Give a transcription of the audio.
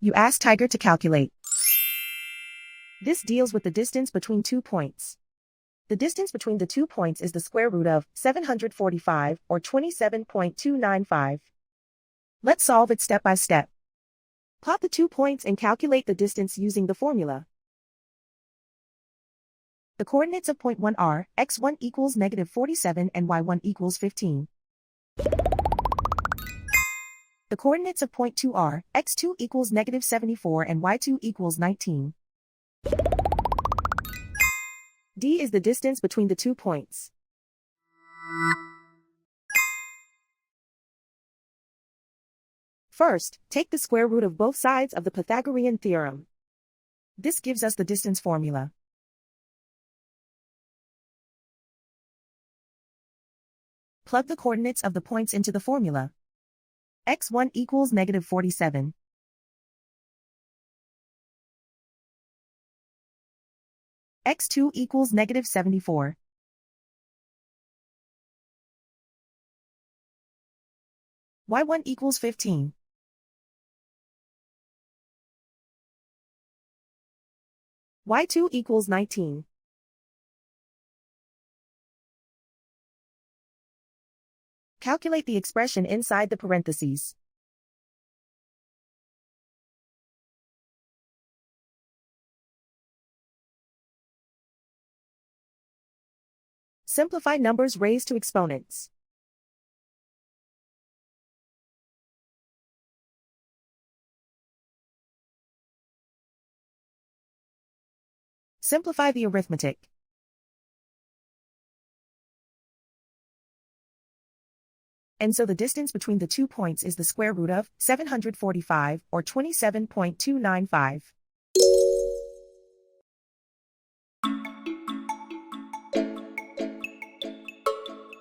You ask Tiger to calculate. This deals with the distance between 2 points. The distance between the 2 points is the square root of 745, or 27.295. Let's solve it step by step. Plot the 2 points and calculate the distance using the formula. The coordinates of point 1 are, x1 equals -47 and y1 equals 15. The coordinates of point 2 are, x2 equals -74 and y2 equals 19. D is the distance between the 2 points. First, take the square root of both sides of the Pythagorean theorem. This gives us the distance formula. Plug the coordinates of the points into the formula. x1 equals -47. x2 equals -74. y1 equals 15. y2 equals 19. Calculate the expression inside the parentheses. Simplify numbers raised to exponents. Simplify the arithmetic. And so the distance between the 2 points is the square root of 745, or 27.295.